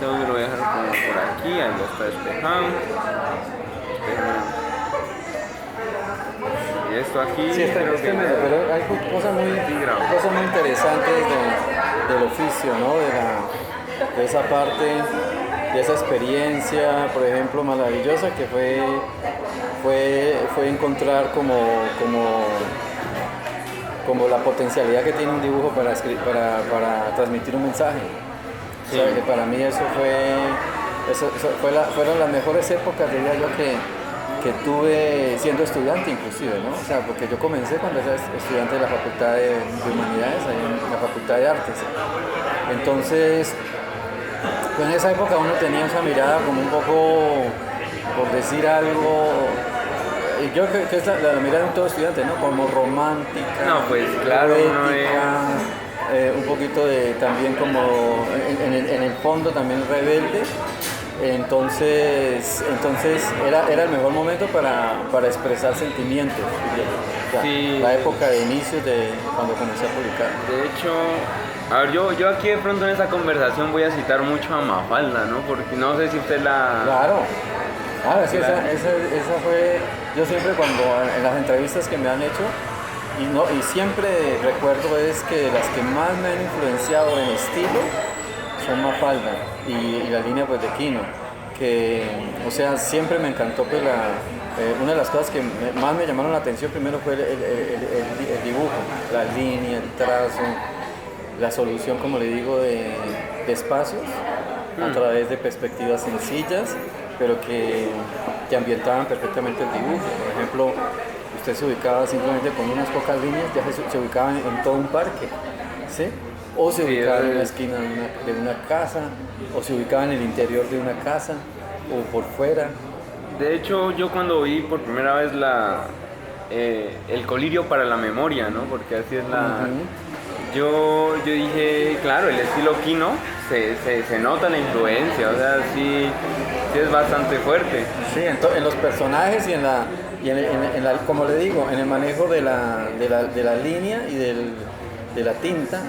este audio lo voy a dejar como por aquí, ahí ya está despejado. Y esto aquí, Sí, creo que ya- pero hay cosas muy interesantes del oficio, ¿no? De esa parte, de esa experiencia, por ejemplo, maravillosa que fue encontrar como la potencialidad que tiene un dibujo para transmitir un mensaje. Sí. O sea, que para mí fueron las mejores épocas, diría yo, que tuve siendo estudiante inclusive, ¿no? O sea, porque yo comencé cuando era estudiante de la Facultad de Humanidades, ahí en la Facultad de Artes. Entonces, pues en esa época uno tenía esa mirada como un poco, por decir algo, y yo creo que es la mirada de todo estudiante, ¿no? Como romántica, No, pues claro, uno poética, un poquito también como en el fondo también rebelde. Entonces era el mejor momento para expresar sentimientos. O sea, Sí. la época de inicios de cuando comencé a publicar. De hecho, a ver, yo aquí de pronto en esa conversación voy a citar mucho a Mafalda, ¿no? Porque no sé si usted la... Claro. Sí, Claro. esa fue, yo siempre cuando en las entrevistas que me han hecho, y siempre recuerdo es que las que más me han influenciado en estilo son Mafalda y la línea pues de Quino, que, o sea, siempre me encantó pues una de las cosas que más me llamaron la atención primero fue el dibujo, la línea, el trazo, la solución, como le digo, de espacios a través de perspectivas sencillas, pero que ambientaban perfectamente el dibujo. Por ejemplo, usted se ubicaba simplemente con unas pocas líneas, ya se ubicaba en todo un parque, ¿sí? O se ubicaba en una esquina de una casa, o se ubicaba en el interior de una casa, o por fuera. De hecho, yo cuando vi por primera vez el colirio para la memoria, ¿no? Porque así es la... Yo dije, claro, el estilo Quino se nota la influencia, o sea, sí es bastante fuerte. Sí, en los personajes y como le digo, en el manejo de la línea y de la tinta,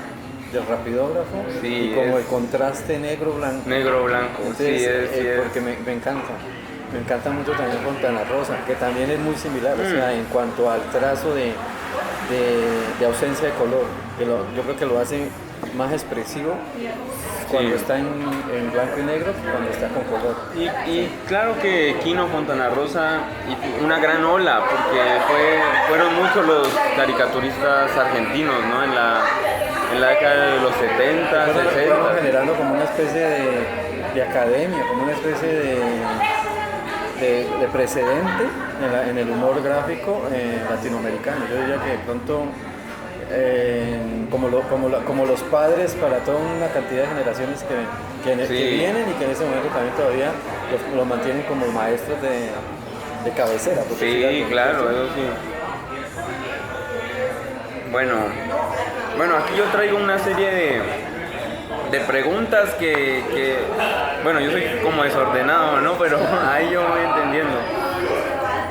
del rapidógrafo, Sí, y como el contraste negro-blanco. Negro-blanco, Entonces, sí es. porque me encanta. Me encanta mucho también Fontana Rosa, que también es muy similar, o sea, en cuanto al trazo de ausencia de color, yo creo que lo hace más expresivo cuando está en blanco y negro que cuando está con color. Y claro que Quino, Fontana Rosa, y una gran ola, porque fueron muchos los caricaturistas argentinos, ¿no? En la década de los 70, Fueron 60. generando como una especie de academia, como una especie de precedente en el humor gráfico latinoamericano. Yo diría que de pronto, como los padres para toda una cantidad de generaciones que vienen y que en ese momento también todavía los mantienen como maestros de cabecera. Sí, claro, eso sí. Bueno, aquí yo traigo una serie de preguntas que, bueno, yo soy como desordenado, ¿no? Pero ahí yo voy entendiendo.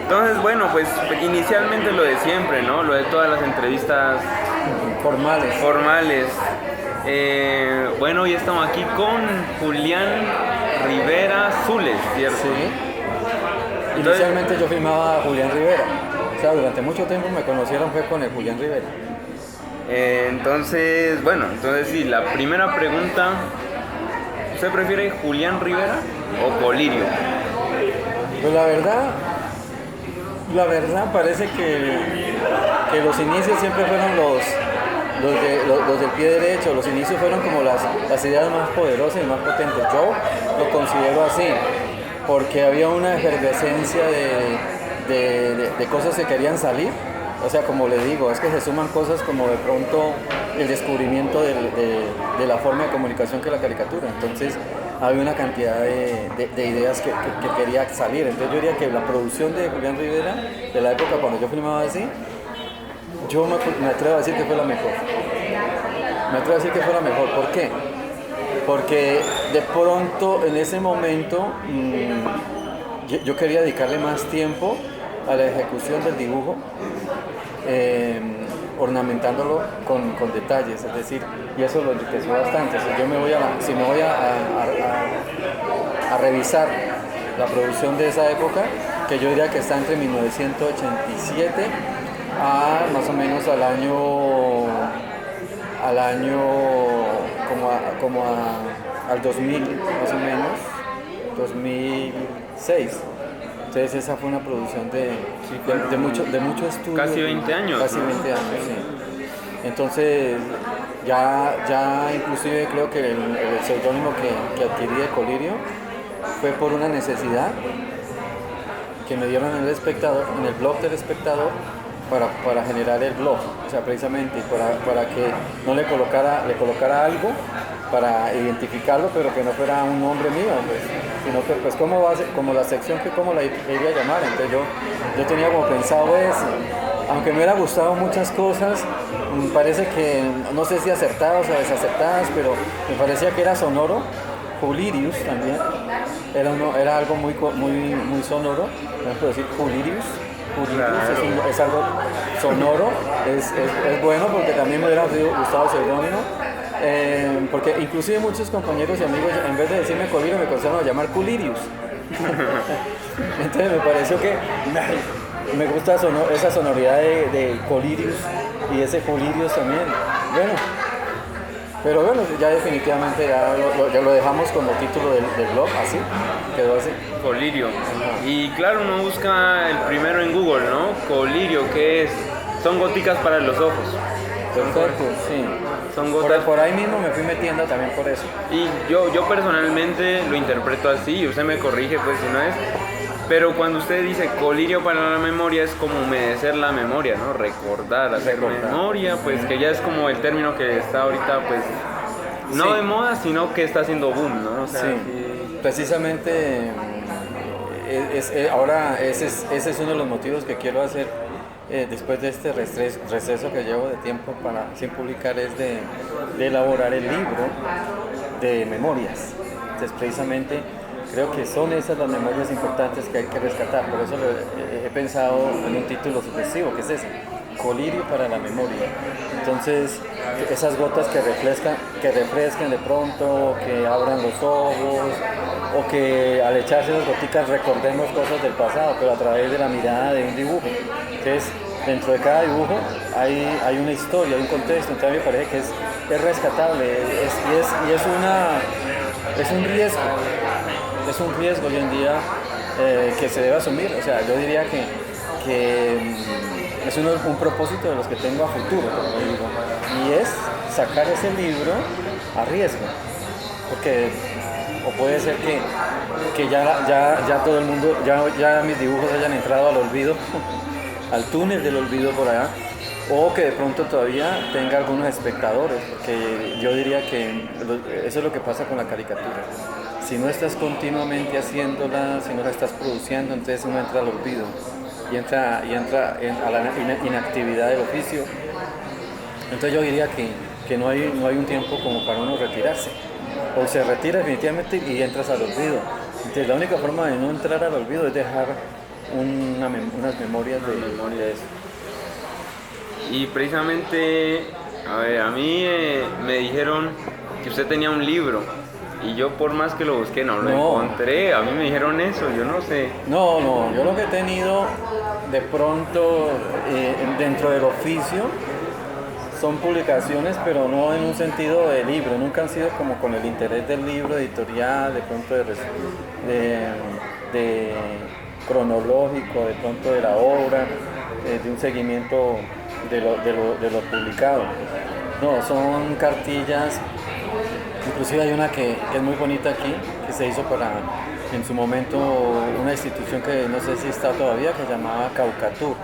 Entonces, bueno, pues inicialmente lo de siempre, ¿no? Lo de todas las entrevistas formales. Bueno, hoy estamos aquí con Julián Rivera Zules, ¿cierto? Sí. Inicialmente yo filmaba a Julián Rivera. O sea, durante mucho tiempo me conocieron fue con el Julián Rivera. Entonces sí, la primera pregunta, ¿usted prefiere Julián Rivera o Colirio? Pues la verdad parece que los inicios siempre fueron los del pie derecho, los inicios fueron como las ideas más poderosas y más potentes. Yo lo considero así, porque había una efervescencia de cosas que querían salir. O sea, como le digo, es que se suman cosas como de pronto el descubrimiento de la forma de comunicación que es la caricatura. Entonces había una cantidad de ideas que quería salir. Entonces yo diría que la producción de Julián Rivera, de la época cuando yo filmaba así, yo me atrevo a decir que fue la mejor. Me atrevo a decir que fue la mejor. ¿Por qué? Porque de pronto en ese momento yo quería dedicarle más tiempo a la ejecución del dibujo, ornamentándolo con detalles, es decir, y eso lo enriqueció bastante. Si me voy a revisar la producción de esa época, que yo diría que está entre 1987 a más o menos al 2000, más o menos, 2006. Entonces esa fue una producción de mucho estudio. Casi 20 años. Casi 20 años, sí. Entonces ya inclusive creo que el seudónimo que adquirí de Colirio fue por una necesidad que me dieron en El Espectador, en el blog del Espectador, para generar el blog, o sea, precisamente para que no le colocara algo para identificarlo, pero que no fuera un nombre mío, pues, sino que pues como la sección que como la iba a llamar. Entonces yo tenía como pensado eso, aunque me hubiera gustado muchas cosas, me parece que no sé si acertadas o desacertadas, pero me parecía que era sonoro. Julirius también era algo muy sonoro, por ejemplo decir Julirius. Claro. Es algo sonoro, es bueno, porque también me hubiera gustado seudónimo, porque inclusive muchos compañeros y amigos, en vez de decirme Colirio, me comenzaron a llamar Culirius. Entonces me pareció que me gusta esa sonoridad de Colirius y ese Julirius también. Bueno, pero bueno, ya definitivamente ya lo dejamos como título del blog, así, quedó así. Colirio. Y claro, uno busca el primero en Google, ¿no? Colirio, ¿qué es? Son góticas para los ojos. Perfecto, sí. Son gotas. Por ahí mismo me fui metiendo también por eso. Y yo personalmente lo interpreto así, y usted me corrige pues si no es. Pero cuando usted dice colirio para la memoria, es como humedecer la memoria, ¿no? Recordar, hacer memoria, pues que ya es como el término que está ahorita, pues, no sí. De moda, sino que está haciendo boom, ¿no? O sea, sí. Precisamente, ahora ese es uno de los motivos que quiero hacer después de este receso que llevo de tiempo sin publicar, es de elaborar el libro de memorias. Entonces, precisamente, creo que son esas las memorias importantes que hay que rescatar. Por eso he pensado en un título sucesivo, que es ese, Colirio para la memoria. Entonces, esas gotas que refresquen de pronto, que abran los ojos, o que al echarse esas goticas recordemos cosas del pasado, pero a través de la mirada de un dibujo. Entonces, dentro de cada dibujo hay una historia, hay un contexto. Entonces me parece que es rescatable, es un riesgo. Es un riesgo hoy en día que se debe asumir. O sea, yo diría que es un propósito de los que tengo a futuro, como digo, y es sacar ese libro a riesgo, porque o puede ser que ya todo el mundo, ya mis dibujos hayan entrado al olvido, al túnel del olvido por allá, o que de pronto todavía tenga algunos espectadores, porque yo diría que eso es lo que pasa con la caricatura. Si no estás continuamente haciéndola, si no la estás produciendo, entonces uno entra al olvido y entra a la inactividad del oficio. Entonces yo diría que no hay un tiempo como para uno retirarse. O se retira definitivamente y entras al olvido. Entonces la única forma de no entrar al olvido es dejar unas memorias de eso. Y precisamente, a mí me dijeron que usted tenía un libro. Y yo por más que lo busqué no lo encontré, a mí me dijeron eso, yo no sé. No, yo lo que he tenido de pronto dentro del oficio son publicaciones, pero no en un sentido de libro, nunca han sido como con el interés del libro editorial, de pronto de cronológico, de pronto de la obra, de un seguimiento de lo publicado. No, son cartillas. Inclusive hay una que es muy bonita aquí, que se hizo en su momento, una institución que no sé si está todavía, que se llamaba Caucatur,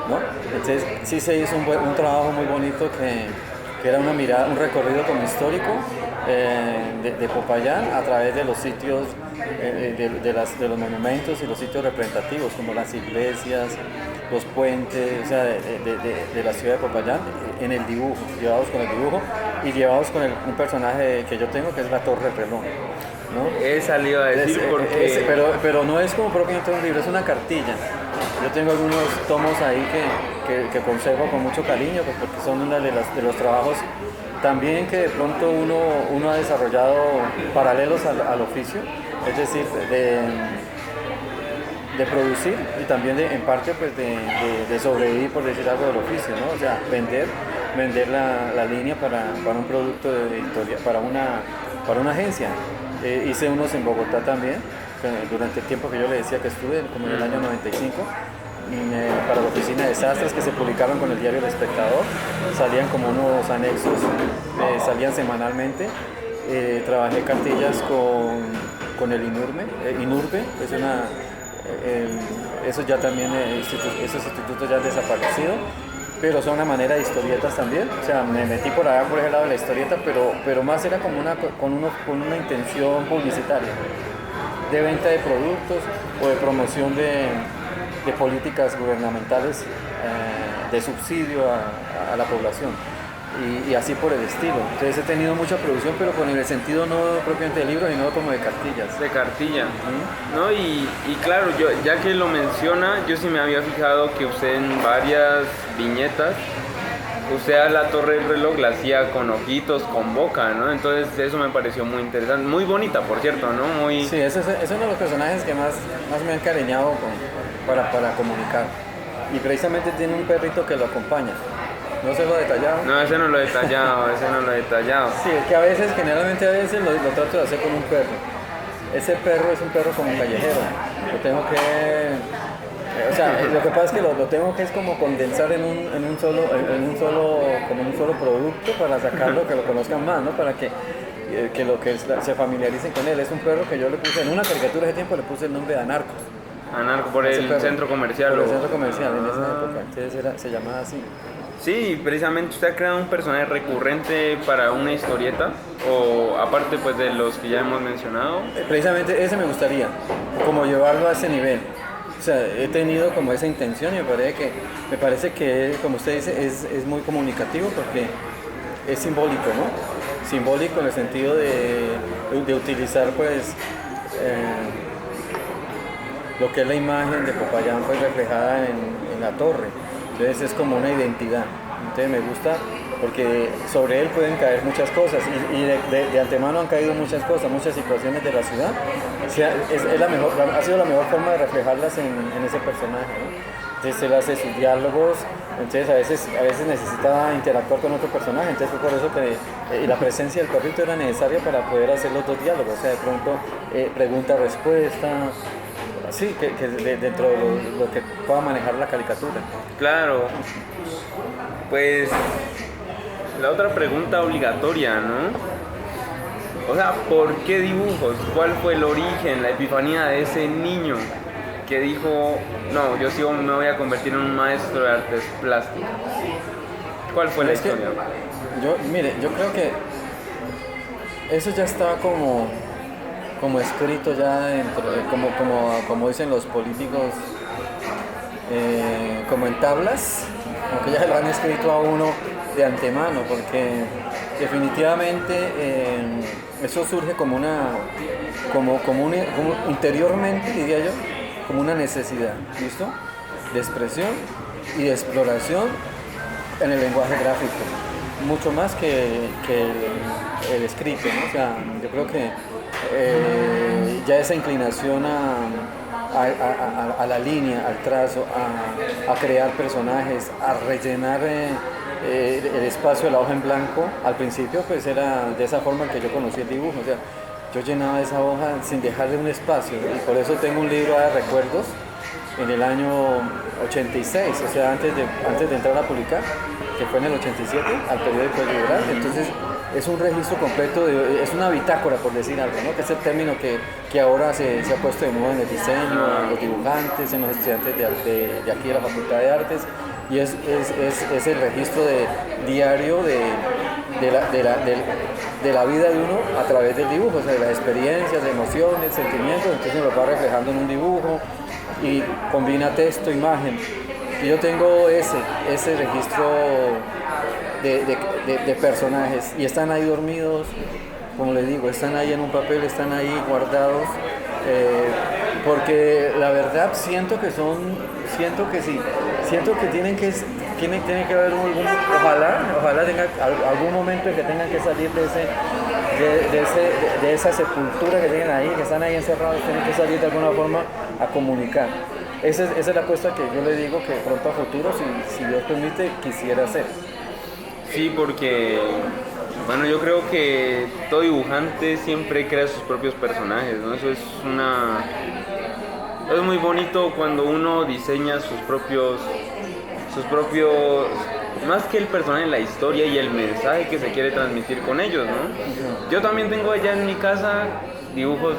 ¿no? Entonces sí se hizo un trabajo muy bonito que era una mirada, un recorrido como histórico de Popayán a través de los sitios, de los monumentos y los sitios representativos, como las iglesias, los puentes, o sea, de la ciudad de Popayán, en el dibujo, llevados con el dibujo y llevados con un personaje que yo tengo, que es la Torre Reloj, ¿no? He salido a decir porque... pero no es como propiamente un libro, es una cartilla. Yo tengo algunos tomos ahí que conservo con mucho cariño, pues porque son uno de los trabajos también que de pronto uno ha desarrollado paralelos al oficio, es decir, de producir y también en parte pues de sobrevivir, por decir algo, del oficio, ¿no? O sea, vender la línea para un producto de editorial, para una agencia. Hice unos en Bogotá también, durante el tiempo que yo le decía que estuve, como en el año 95, para la oficina de sastres, que se publicaban con el diario El Espectador, salían como unos anexos, salían semanalmente. Trabajé cartillas con el INURBE, es una... esos ya también, esos institutos ya han desaparecido, pero son una manera de historietas también. O sea, me metí por allá por ese lado de la historieta, pero más era como con una intención publicitaria, de venta de productos o de promoción de políticas gubernamentales, de subsidio a la población. Y así por el estilo. Entonces he tenido mucha producción, pero con el sentido no propiamente de libros, sino como de cartillas. De cartilla. ¿No? Y claro, yo, ya que lo menciona, yo sí me había fijado que usted en varias viñetas, usted a la torre del reloj la hacía con ojitos, con boca, ¿no? Entonces eso me pareció muy interesante. Muy bonita, por cierto, ¿no? Muy... Sí, ese es uno de los personajes que más me han encariñado para comunicar. Y precisamente tiene un perrito que lo acompaña. ¿No se lo he detallado? No, ese no lo he detallado, Sí, es que generalmente a veces lo trato de hacer con un perro. Ese perro es un perro como callejero. Lo tengo que... O sea, lo que pasa es que lo tengo que es como condensar en un solo producto para sacarlo, que lo conozcan más, ¿no? Para que se familiaricen con él. Es un perro que yo le puse, en una caricatura hace tiempo le puse el nombre de Anarcos. Anarco, por el centro comercial. Por el centro comercial, en esa época. Entonces se llamaba así. Sí, precisamente usted ha creado un personaje recurrente para una historieta, o aparte pues de los que ya hemos mencionado. Precisamente ese me gustaría, como llevarlo a ese nivel. O sea, he tenido como esa intención y me parece que como usted dice, es muy comunicativo porque es simbólico, ¿no? Simbólico en el sentido de utilizar pues lo que es la imagen de Popayán pues reflejada en la torre. Entonces es como una identidad. Entonces me gusta porque sobre él pueden caer muchas cosas y de antemano han caído muchas cosas, muchas situaciones de la ciudad. O sea, ha sido la mejor forma de reflejarlas en ese personaje, ¿no? Entonces él hace sus diálogos, entonces a veces necesitaba interactuar con otro personaje, entonces fue por eso que la presencia del perrito era necesaria para poder hacer los dos diálogos, o sea, de pronto pregunta-respuesta. Sí, que dentro de lo que pueda manejar la caricatura. Claro. Pues la otra pregunta obligatoria, ¿no? O sea, ¿por qué dibujos? ¿Cuál fue el origen, la epifanía de ese niño que dijo, no, yo sí me voy a convertir en un maestro de artes plásticas? ¿Cuál fue la historia? Yo creo que eso ya estaba como escrito ya dentro, como dicen los políticos, como en tablas, como que ya lo han escrito a uno de antemano, porque definitivamente eso surge como interiormente, diría yo, como una necesidad, ¿listo? De expresión y de exploración en el lenguaje gráfico, mucho más que el escrito, ¿no? O sea, yo creo que ya esa inclinación a la línea, al trazo, a crear personajes, a rellenar el espacio de la hoja en blanco, al principio pues era de esa forma que yo conocí el dibujo, o sea, yo llenaba esa hoja sin dejarle un espacio y por eso tengo un libro de recuerdos en el año 86, o sea, antes de entrar a publicar, que fue en el 87, al periódico El Liberal. Entonces es un registro completo, es una bitácora, por decir algo, ¿no? Que es el término que ahora se ha puesto de moda en el diseño, en los dibujantes, en los estudiantes de aquí de la Facultad de Artes, y es el registro diario de la vida de uno a través del dibujo, o sea, de las experiencias, de emociones, sentimientos, entonces lo va reflejando en un dibujo y combina texto, imagen. Y yo tengo ese registro de personajes y están ahí dormidos, como les digo, están ahí en un papel, están ahí guardados porque la verdad siento que sí, siento que tiene que haber ojalá tenga algún momento en que tengan que salir de esa sepultura que tienen ahí, que están ahí encerrados, tienen que salir de alguna forma a comunicar. Esa es la apuesta que yo le digo que pronto a futuro, si Dios permite, quisiera hacer. Sí, porque, bueno, yo creo que todo dibujante siempre crea sus propios personajes, ¿no? Es muy bonito cuando uno diseña sus propios, más que el personaje, la historia y el mensaje que se quiere transmitir con ellos, ¿no? Yo también tengo allá en mi casa dibujos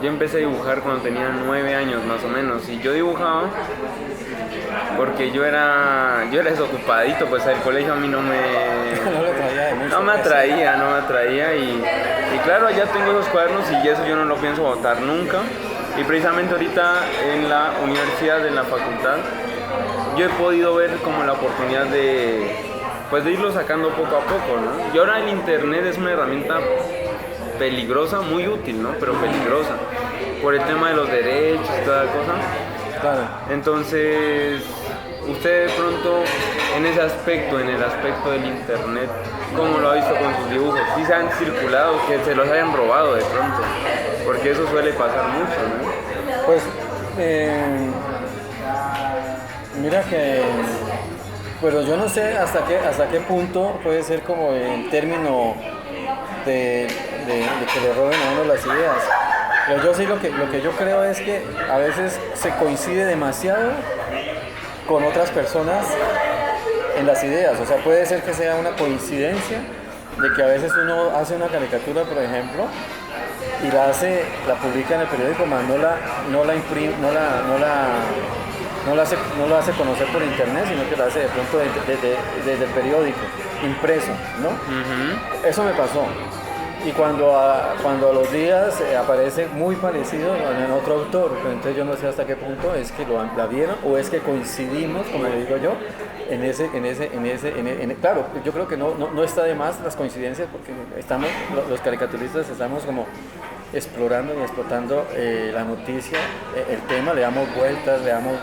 yo empecé a dibujar cuando tenía 9 años más o menos, y yo dibujaba porque yo era desocupadito, pues el colegio a mí no me atraía y claro, ya tengo esos cuadernos y eso yo no lo pienso botar nunca. Y precisamente ahorita en la universidad, en la facultad, yo he podido ver como la oportunidad de irlo sacando poco a poco, ¿no? Y ahora el internet es una herramienta peligrosa, muy útil, ¿no? Pero peligrosa, por el tema de los derechos y toda la cosa. Claro. Entonces, usted de pronto, en el aspecto del internet, ¿cómo lo ha visto con sus dibujos? ¿Sí se han circulado, que se los hayan robado de pronto? Porque eso suele pasar mucho, ¿no? Pues, mira que, pero yo no sé hasta qué punto puede ser como en términos de que le roben a uno las ideas. Pero yo sí lo que yo creo es que a veces se coincide demasiado con otras personas en las ideas. O sea, puede ser que sea una coincidencia de que a veces uno hace una caricatura, por ejemplo, y la publica en el periódico, más no lo hace conocer por internet, sino que lo hace de pronto desde el periódico, impreso, ¿no? Uh-huh. Eso me pasó. Y cuando a los días aparece muy parecido en otro autor, pero entonces yo no sé hasta qué punto es que la vieron o es que coincidimos, como le digo yo, claro, yo creo que no está de más las coincidencias porque los caricaturistas estamos como explorando y explotando la noticia, el tema, le damos vueltas, le damos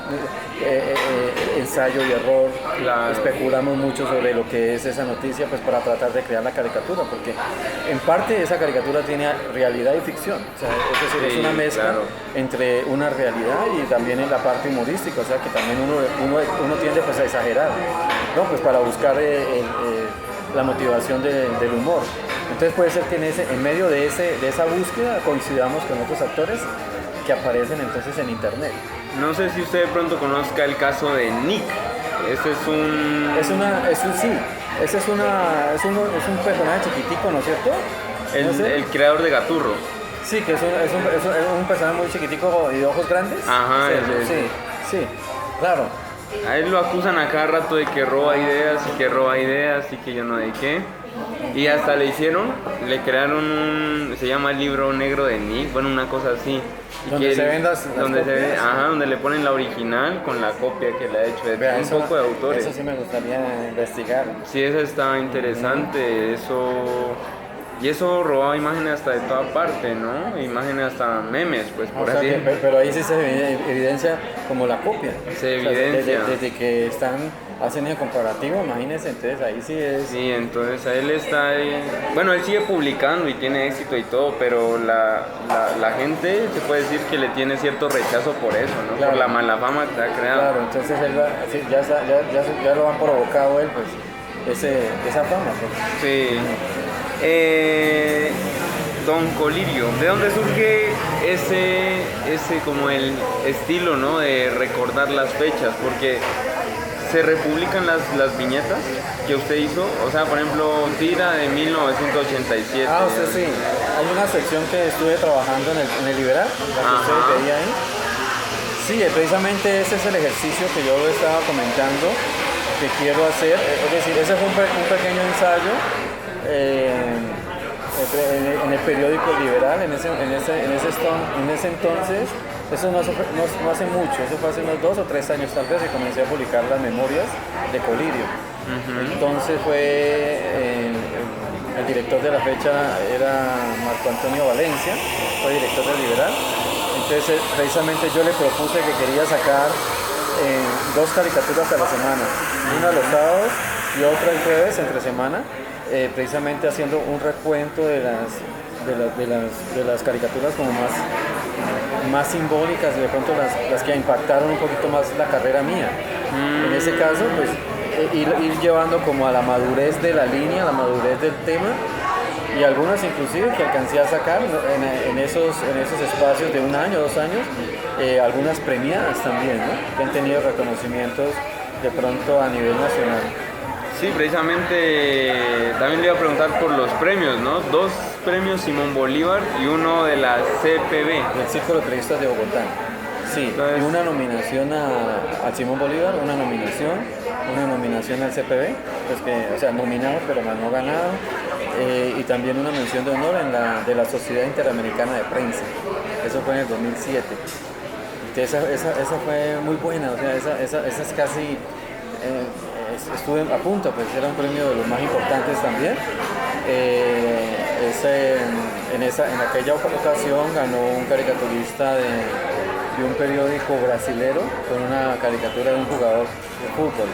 ensayo y error, claro. Especulamos mucho sobre lo que es esa noticia, pues para tratar de crear la caricatura, porque en parte esa caricatura tiene realidad y ficción, o sea, es decir, es una mezcla, claro, entre una realidad y también en la parte humorística, o sea, que también uno tiende pues a exagerar, ¿no? Pues para buscar la motivación del humor. Entonces puede ser que en medio de esa búsqueda coincidamos con otros actores que aparecen entonces en internet. No sé si usted de pronto conozca el caso de Nick. Ese es un personaje chiquitico, ¿no es cierto? El creador de Gaturro. Sí, que es un personaje muy chiquitico y de ojos grandes. Ajá, sí, claro. A él lo acusan a cada rato de que roba ideas y que yo no de qué. Y hasta le crearon se llama el libro negro de Nick, bueno, una cosa así. Donde se ven las donde donde le ponen la original con la copia que le ha hecho un poco de autores. Eso sí me gustaría investigar. Sí, eso está interesante, Y eso robaba imágenes hasta de toda parte, ¿no? Imágenes hasta memes, pues, por así decirlo. Pero ahí sí se evidencia como la copia. Se evidencia. Desde que hacen el comparativo, imagínense, entonces ahí sí es... Sí, entonces él está ahí... Bueno, él sigue publicando y tiene éxito y todo, pero la gente se puede decir que le tiene cierto rechazo por eso, ¿no? Claro. Por la mala fama que se ha creado. Claro, entonces él ya lo han provocado él, pues, esa fama. Pues. Sí. Don Colirio, ¿de dónde surge ese como el estilo, ¿no? De recordar las fechas? Porque se republican las viñetas que usted hizo, o sea, por ejemplo, tira de 1987. Usted sí, hay una sección que estuve trabajando en el Liberal, la que usted veía ahí. Sí, precisamente ese es el ejercicio que yo estaba comentando, que quiero hacer, es decir, ese fue un pequeño ensayo en el periódico Liberal, en ese entonces. Eso no hace mucho, eso fue hace unos 2 o 3 años tal vez que comencé a publicar las memorias de Colirio. Uh-huh. Entonces fue El director de la fecha era Marco Antonio Valencia, fue director del Liberal. Entonces precisamente yo le propuse que quería sacar 2 caricaturas a la semana, una los sábados y otra el jueves entre semana, precisamente haciendo un recuento de las caricaturas como más simbólicas y de pronto las que impactaron un poquito más la carrera mía. En ese caso, pues ir llevando como a la madurez de la línea, la madurez del tema, y algunas inclusive que alcancé a sacar en esos espacios de 1 año, 2 años, algunas premiadas también, ¿no? Que han tenido reconocimientos de pronto a nivel nacional. Sí, precisamente también le iba a preguntar por los premios, ¿no? 2 premios Simón Bolívar y uno de la CPB. Del Círculo de Periodistas de Bogotá. Sí, Entonces, una nominación al Simón Bolívar, una nominación al CPB, pues que, o sea, nominado pero más no ganado, y también una mención de honor de la Sociedad Interamericana de Prensa. Eso fue en el 2007. Entonces, esa fue muy buena, o sea, esa es casi... estuve a punto, pues era un premio de los más importantes también. En aquella ocasión ganó un caricaturista de un periódico brasilero con una caricatura de un jugador de fútbol.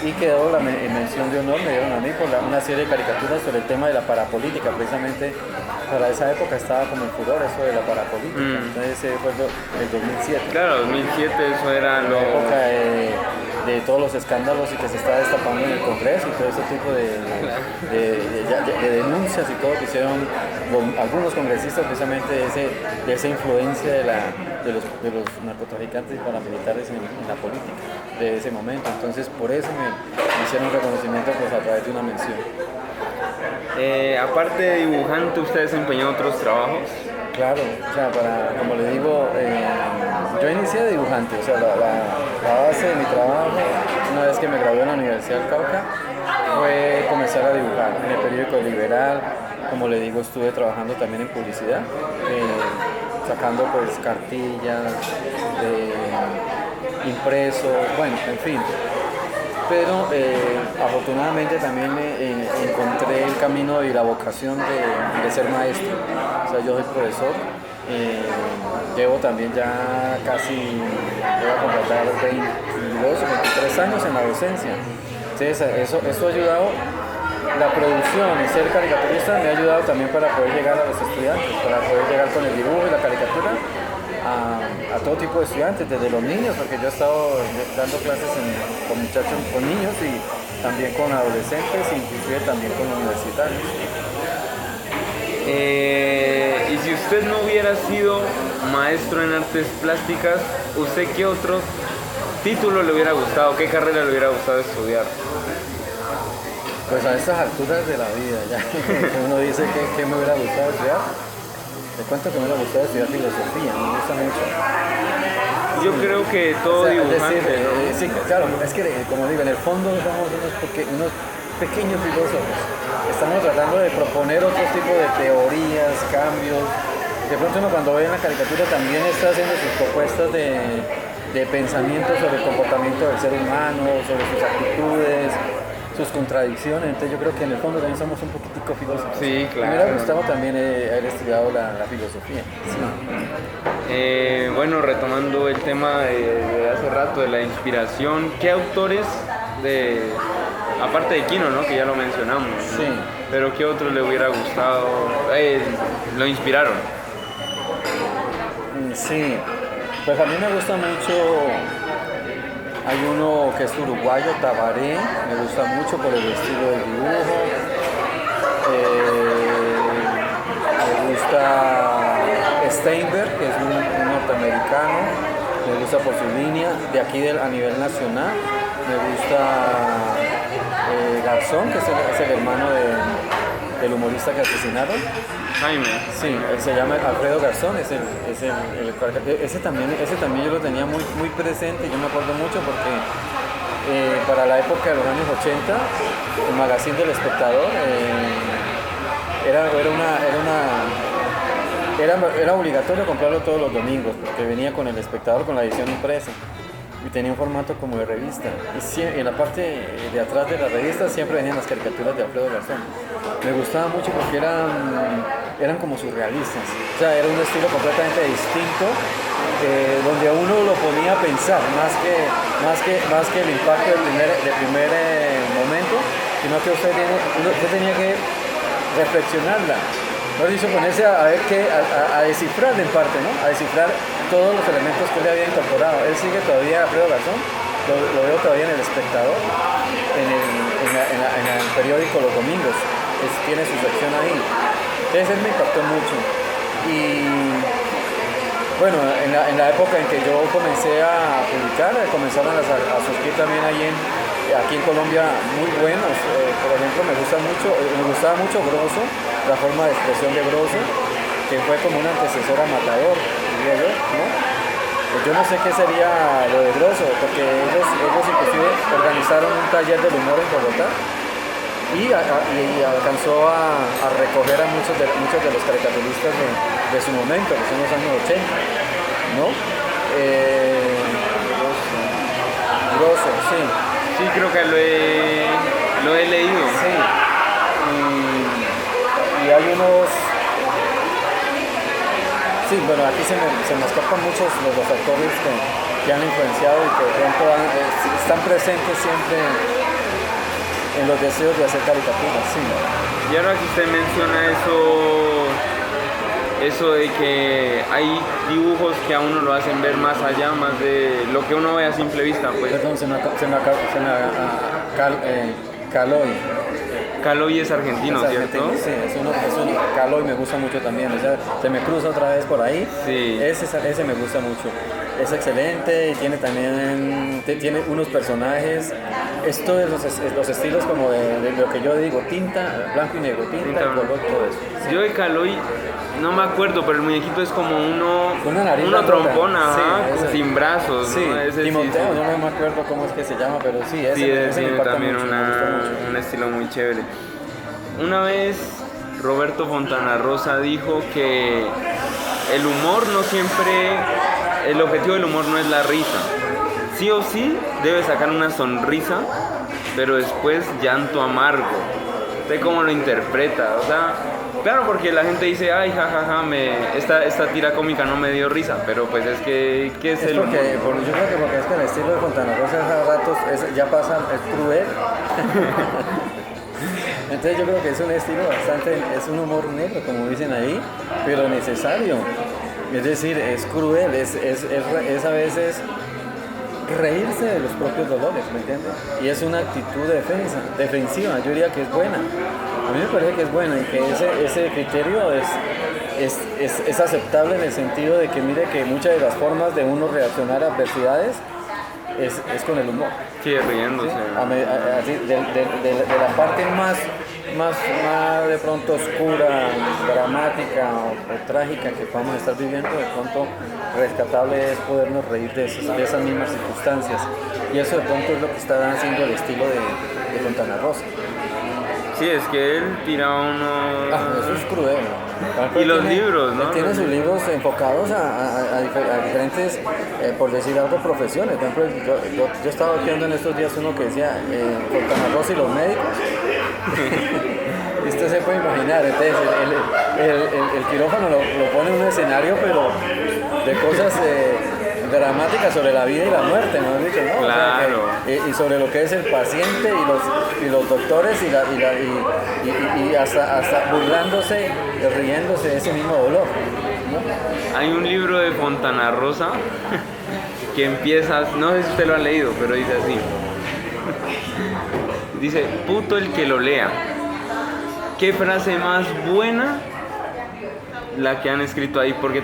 Y quedó la mención de honor, me dieron a mí por una serie de caricaturas sobre el tema de la parapolítica. Precisamente para esa época estaba como en furor eso de la parapolítica. Entonces ese fue el 2007. Claro, 2007 eso era la época de todos los escándalos y que se estaba destapando en el Congreso y todo ese tipo de denuncias y todo que hicieron algunos congresistas precisamente de esa influencia de los narcotraficantes y paramilitares en la política de ese momento. Entonces por eso me hicieron un reconocimiento pues, a través de una mención. Aparte de dibujante, ¿usted desempeñó otros trabajos? Claro, o sea, como le digo, yo inicié de dibujante, o sea, la base de mi trabajo, una vez que me gradué en la Universidad del Cauca, fue comenzar a dibujar en el periódico Liberal. Como le digo, estuve trabajando también en publicidad, sacando pues cartillas, impresos, bueno, en fin. Pero afortunadamente también encontré el camino y la vocación de ser maestro. O sea, yo soy profesor, llevo también ya casi, voy a completar 22 o 23 años en la docencia. Entonces eso ha ayudado, la producción y ser caricaturista me ha ayudado también para poder llegar a los estudiantes, para poder llegar con el dibujo y la caricatura a todo tipo de estudiantes, desde los niños, porque yo he estado dando clases con muchachos, con niños y también con adolescentes, inclusive también con universitarios. Y si usted no hubiera sido maestro en artes plásticas, ¿usted qué otro título le hubiera gustado, qué carrera le hubiera gustado estudiar? Pues a estas alturas de la vida, ya uno dice que me hubiera gustado estudiar. Te cuento que me hubiera gustado estudiar filosofía, me gusta mucho. Yo creo que todo dibujante, ¿no? Sí, claro, es que como digo, en el fondo somos unos pequeños filósofos. Estamos tratando de proponer otro tipo de teorías, cambios. De pronto uno cuando ve en la caricatura también está haciendo sus propuestas de pensamiento sobre el comportamiento del ser humano, sobre sus actitudes, sus contradicciones. Entonces yo creo que en el fondo también somos un poquitico filósofos. Sí, claro. Me hubiera gustado también haber estudiado la filosofía. Sí. Bueno, retomando el tema de hace rato, de la inspiración, ¿qué autores, aparte de Quino, ¿no? Que ya lo mencionamos, ¿no? Sí. Pero ¿qué otros le hubiera gustado, lo inspiraron? Sí, pues a mí me gusta mucho, hay uno que es uruguayo, Tabaré, me gusta mucho por el estilo del dibujo. Me gusta Steinberg, que es un norteamericano, me gusta por su línea, de aquí a nivel nacional. Me gusta Garzón, que es el hermano del humorista que asesinaron. Jaime. Sí, él se llama Alfredo Garzón, ese también yo lo tenía muy, muy presente, yo me acuerdo mucho porque para la época de los años 80, el magazine del Espectador era obligatorio comprarlo todos los domingos, porque venía con el Espectador, con la edición impresa. y tenía un formato como de revista. Y en la parte de atrás de la revista siempre venían las caricaturas de Alfredo Garzón. Me gustaba mucho porque eran como surrealistas. O sea, era un estilo completamente distinto, donde a uno lo ponía a pensar, más que el impacto del primer momento, sino que usted tenía que reflexionarla. No hizo ponerse a ver a descifrar en parte, ¿no? A descifrar todos los elementos que él había incorporado. Él sigue todavía, Alfredo Garzón, lo veo todavía en El Espectador, en el periódico Los Domingos, tiene su sección ahí. Entonces él me impactó mucho. Y bueno, en la época en que yo comencé a publicar, comenzaron a surgir también aquí en Colombia muy buenos. Por ejemplo, me gustaba mucho Grosso, la forma de expresión de Grosso, que fue como un antecesor a Matador, diría yo, ¿no? Yo no sé qué sería lo de Grosso, porque ellos inclusive organizaron un taller del humor en Bogotá y alcanzó a recoger a muchos de los caricaturistas de su momento, que son los años 80, ¿no? Grosso, sí. Sí, creo que lo he leído. Sí. Y hay unos... Sí, bueno, aquí se me escapan muchos de los actores que han influenciado y que de pronto están presentes siempre en los deseos de hacer caricaturas, sí. Y ahora que usted menciona eso de que hay dibujos que a uno lo hacen ver más allá, más de lo que uno ve a simple vista, pues. Perdón, Caloi. Caloi es argentino, ¿cierto? Sí, es uno Caloi me gusta mucho también, o sea, se me cruza otra vez por ahí. Sí. Ese me gusta mucho. Es excelente y tiene también unos personajes. Esto de los estilos como de lo que yo digo, tinta, blanco y negro, tinta y color, todo eso. Sí. Yo de Caloi no me acuerdo, pero el muñequito es como una trompona, sí, sin brazos. Sí, ¿no? Ese Timoteo, sí. no me acuerdo cómo es que se llama, pero sí, ese me tiene impacta también mucho, me gusta mucho. un estilo muy chévere. Una vez Roberto Fontana Rosa dijo que el humor no siempre, el objetivo del humor no es la risa. Sí o sí debe sacar una sonrisa, pero después llanto amargo. ¿Usted cómo lo interpreta? O sea, claro, porque la gente dice, ay, jajaja, esta tira cómica no me dio risa, pero pues es que, ¿qué es el humor? Yo creo que porque es que el estilo de Fontana Rosa a ratos ya pasa, es cruel. Entonces yo creo que es un estilo es un humor negro, como dicen ahí, pero necesario. Es decir, es cruel, es a veces reírse de los propios dolores, ¿me entiendes? Y es una actitud defensiva, yo diría que es buena. A mí me parece que es buena y que ese criterio es aceptable en el sentido de que mire que muchas de las formas de uno reaccionar a adversidades es con el humor. Sí, riéndose. ¿Sí? De la parte más de pronto oscura, dramática o trágica que podamos estar viviendo, de pronto rescatable es podernos reír de esas mismas circunstancias. Y eso de pronto es lo que está haciendo el estilo de Fontana Rosa. Sí, es que él tira eso es cruel. Y los libros, ¿no? Tiene sus libros enfocados a diferentes, por decir algo, profesiones. Por ejemplo, yo estaba viendo en estos días uno que decía Fontana Rosa y los médicos. Y usted se puede imaginar, entonces el quirófano lo pone en un escenario, pero de cosas dramáticas sobre la vida y la muerte, ¿no? ¿No? Claro. O sea, y sobre lo que es el paciente y los doctores y hasta burlándose y riéndose de ese mismo dolor, ¿no? Hay un libro de Fontana Rosa que empieza, no sé si usted lo ha leído, pero dice así. Dice, puto el que lo lea. ¿Qué frase más buena la que han escrito ahí? Porque